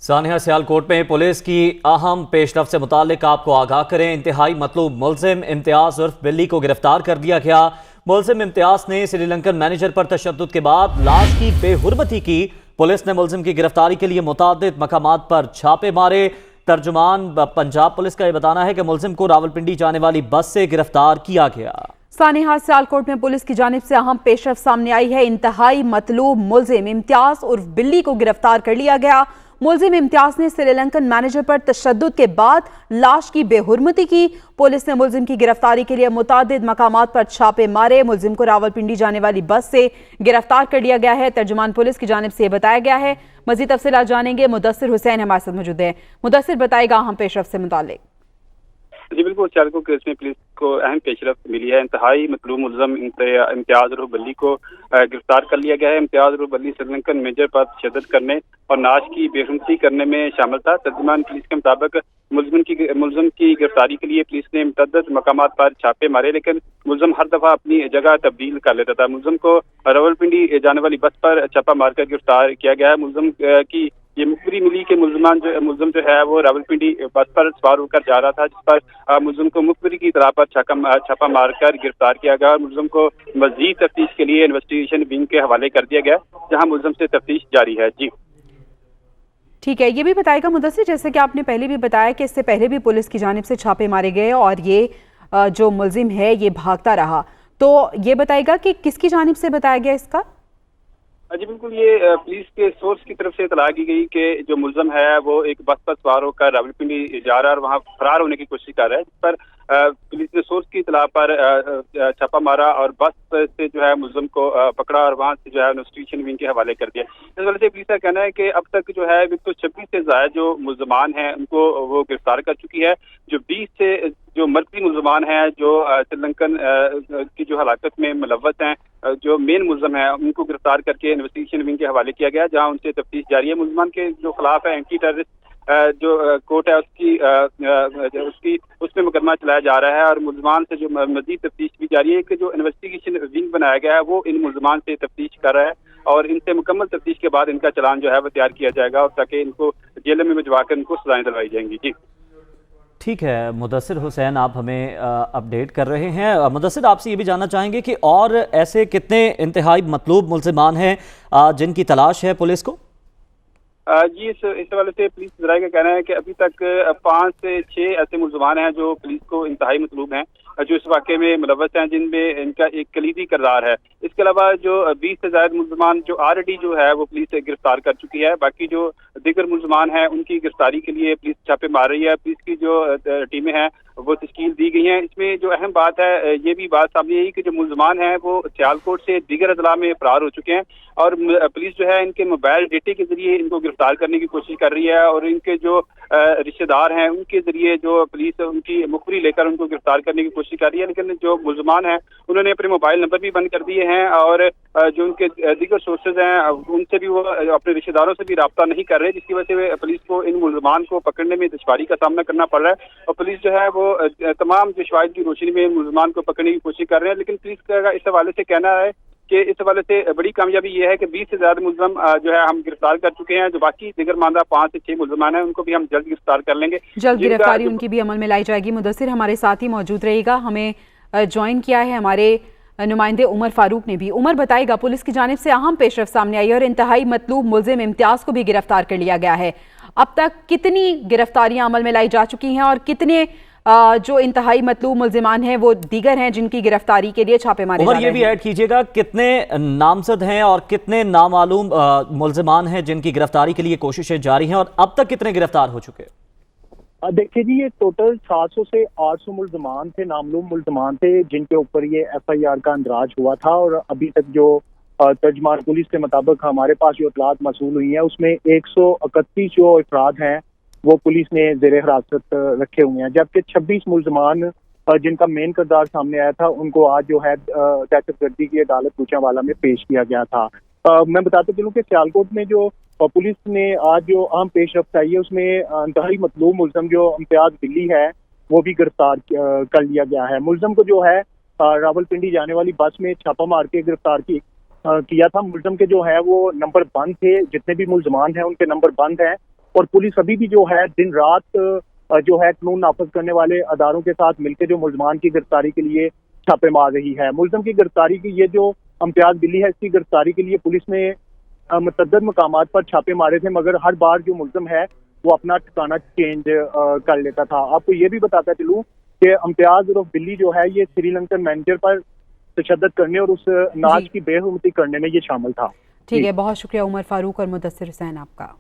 सानिया सियालकोट में पुलिस की अहम पेशरफ से मुतालिक आपको आगाह करें। इंतहाई मतलूब मुलजिम इम्तियाज उर्फ बिल्ली को गिरफ्तार कर दिया गया। मुलजिम इम्तियाज ने श्रीलंकन मैनेजर पर तशद्दुद के बाद लाश की बेहुरमती की। पुलिस ने मुलजिम की गिरफ्तारी के लिए मुतादिद मकामात पर छापे मारे। तर्जुमान पंजाब पुलिस का यह बताना है कि मुलजिम को रावलपिंडी जाने वाली बस से गिरफ्तार किया गया। सानिया सियालकोट में पुलिस की जानिब से अहम पेशरफ सामने आई है। इंतहाई मतलूब मुलजिम इम्तियाज उर्फ बिल्ली को गिरफ्तार कर लिया गया। मुलजिम इम्तियाज ने श्रीलंकन मैनेजर पर तशद्दुद के बाद लाश की बेहुरमती की। पुलिस ने मुलजिम की गिरफ्तारी के लिए मुतादिद मकामात पर छापे मारे। मुलजिम को रावलपिंडी जाने वाली बस से गिरफ्तार कर लिया गया है। तर्जुमान पुलिस की जानिब से बताया गया है। मजीद तफसीलात जानेंगे। मुदस्सिर हुसैन हमारे साथ मौजूद है। मुदस्सिर बताएगा अहम पेशरफ से मुतालिक। जी बिल्कुल, सियालकोट केस में पुलिस को अहम पेशरफ मिली है। इंतहाई मतलूब मुलजिम इम्तियाज उर्फ बल्ली को गिरफ्तार कर लिया गया है। इम्तियाज उर्फ बल्ली श्रीलंकन मेजर पर तशद्दुद करने और नाश की बेहुरमती करने में शामिल था। तर्जुमान पुलिस के मुताबिक मुलजिम की गिरफ्तारी के लिए पुलिस ने मुतअद्दिद मकामात पर छापे मारे, लेकिन मुलजिम हर दफा अपनी जगह तब्दील कर लेता था। मुलजिम को रावलपिंडी जाने वाली बस पर छापा मारकर गिरफ्तार किया गया है। मुलजिम की ये मुखबरी मिली कि मुलजिम जो है वो रावलपिंडी बस पर सवार होकर जा रहा था, जिस पर मुलजिम को मुखबरी की तलाश पर छापा मारकर गिरफ्तार किया गया। मुलजिम को मजीद तफ्तीश के लिए इन्वेस्टिगेशन विंग के हवाले कर दिया गया, जहां मुलजिम से तफ्तीश जारी है। जी ठीक है, ये भी बताएगा मुदस्सिर, जैसे कि आपने पहले भी बताया कि इससे पहले भी पुलिस की जानिब से छापे मारे गए और ये जो मुलजिम है ये भागता रहा, तो ये बताएगा कि किसकी जानिब से बताया गया इसका? जी बिल्कुल, ये पुलिस के सोर्स की तरफ से इतला की गई कि जो मुलजिम है वो एक बस पर सवार होकर रावलपिंडी जा रहा है और वहाँ फरार होने की कोशिश कर रहा है, जिस पर पुलिस ने सोर्स की इतला पर छापा मारा और बस से जो है मुलजिम को पकड़ा और वहाँ से जो है इन्वेस्टिगेशन विंग के हवाले कर दिया। इस वजह से पुलिस का कहना है कि अब तक जो है 126 से ज्यादा जो मुलजमान हैं उनको वो गिरफ्तार कर चुकी है। जो 20 से जो मर्दी मुलजमान हैं जो श्रीलंकन की जो हलाकत में मुलव्वस हैं, जो मेन मुलजम है उनको गिरफ्तार करके इन्वेस्टिगेशन विंग के हवाले किया गया, जहां उनसे तफ्तीश जारी है। मुलजमान के जो खिलाफ है एंटी टेररिस्ट जो कोर्ट है उसकी उसमें मुकदमा चलाया जा रहा है और मुलजमान से जो मजीद तफ्तीश भी जारी है। कि जो इन्वेस्टिगेशन विंग बनाया गया है वो इन मुलजमान से तफ्तीश कर रहा है और इनसे मुकम्मल तफ्तीश के बाद इनका चालान जो है वो तैयार किया जाएगा और ताकि इनको जेल में भिजवाकर इनको सजाएं दिलवाई जाएंगी। जी ठीक है मुदस्सिर हुसैन, आप हमें अपडेट कर रहे हैं। मुदस्सिर, आपसे ये भी जानना चाहेंगे कि और ऐसे कितने इंतहाई मतलूब मुलजिमान हैं जिनकी तलाश है पुलिस को? जी इस हवाले से पुलिस जराये का कहना है कि अभी तक 5 से 6 ऐसे मुलजमान हैं जो पुलिस को इंतहाई मतलूब हैं, जो इस वाक़े में मुलव्वस हैं, जिनमें इनका एक कलीदी किरदार है। इसके अलावा जो 20 से ज़्यादा मुलजमान जो ऑलरेडी जो है वो पुलिस गिरफ्तार कर चुकी है। बाकी जो दीगर मुलजमान हैं उनकी गिरफ्तारी के लिए पुलिस छापे मार रही है। पुलिस की जो टीमें हैं वो तश्कील दी गई हैं। इसमें जो अहम बात है ये भी बात सामने आई कि जो मुलजमान हैं वो सियालकोट से दीगर अजला में फरार हो चुके हैं और पुलिस जो है इनके मोबाइल डेटे के जरिए इनको गिरफ्तार करने की कोशिश कर रही है और इनके जो रिश्तेदार हैं उनके जरिए जो पुलिस उनकी मुखबरी लेकर उनको गिरफ्तार करने की कोशिश कर रही है। लेकिन जो मुलजमान हैं उन्होंने अपने मोबाइल नंबर भी बंद कर दिए हैं और जो उनके दीगर सोर्सेज हैं उनसे भी वो अपने रिश्तेदारों से भी रब्ता नहीं कर रहे, जिसकी वजह से पुलिस को इन मुलजमान को पकड़ने में दुश्वारी का सामना करना पड़ रहा है और पुलिस जो है वो तमाम जो शवाहिद की रोशनी में मुलजमान को पकड़ने की कोशिश कर रहे हैं। लेकिन पुलिस का इस हवाले से कहना है कि इस हवाले से बड़ी कामयाबी ये है कि 20 से ज्यादा मुलजम जो है हम गिरफ्तार कर चुके हैं। जो बाकी दिगर मानदा 5 से 6 मुलजमान हैं उनको भी हम जल्द गिरफ्तार कर लेंगे। जल्द गिरफ्तारी उनकी भी अमल में लाई जाएगी। मुदस्सिर हमारे साथ ही मौजूद रहेगा। हमें ज्वाइन किया है हमारे नुमाइंदे उमर फारूक ने भी। उमर बताएगा, पुलिस की जानिब से अहम पेशरफ सामने आई और इंतहाई मतलूब मुलजिम इम्तियाज को भी गिरफ्तार कर लिया गया है। अब तक कितनी गिरफ्तारियां अमल में लाई जा चुकी हैं और कितने जो इंतहाई मतलूब मुलजिमान हैं वो दीगर हैं जिनकी गिरफ्तारी के लिए छापे मारे जा रहे हैं? ये भी ऐड कीजिएगा, कितने नामजद हैं और कितने नामालूम मुलजिमान हैं जिनकी गिरफ्तारी के लिए कोशिशें जारी हैं और अब तक कितने गिरफ्तार हो चुके? देखिए जी, ये टोटल 700 से 800 मुलजमान थे, नामलूम मुलजमान थे जिनके ऊपर ये FIR का अंदराज हुआ था और अभी तक जो तर्जुमान पुलिस के मुताबिक हमारे पास जो इतलात मसूल हुई है उसमें 131 जो अफराद हैं वो पुलिस ने ज़ेरे हिरासत रखे हुए हैं, जबकि 26 मुलजमान जिनका मेन किरदार सामने आया था उनको आज जो है दहशतगर्दी की अदालत गुजरांवाला में पेश किया गया था। मैं बताते चलूँ कि सियालकोट में जो पुलिस ने आज जो अहम पेशरफ्त आई है उसमें इंतहाई मतलूब मुलजम जो इम्तियाज बिल्ली है वो भी गिरफ्तार कर लिया गया है। मुलजम को जो है रावलपिंडी जाने वाली बस में छापा मार के गिरफ्तार किया था। मुलजम के जो है वो नंबर बंद थे, जितने भी मुलजमान हैं उनके नंबर बंद हैं और पुलिस अभी भी जो है दिन रात जो है कानून नाफज करने वाले अदारों के साथ मिलकर जो मुलजमान की गिरफ्तारी के लिए छापे मार रही है। मुलजम की गिरफ्तारी की ये जो इम्तियाज बिल्ली है, इसकी गिरफ्तारी के लिए पुलिस ने मुतअद्दिद मकामात पर छापे मारे थे, मगर हर बार जो मुलजम है वो अपना ठिकाना चेंज कर लेता था। आपको ये भी बताता चलूं कि इम्तियाज उर्फ बिल्ली जो है ये श्रीलंकन मैनेजर पर तशद्दुद करने और उस नाच की बेहुरमती करने में ये शामिल था। ठीक है, बहुत शुक्रिया उमर फारूक और मुदस्सिर हुसैन आपका।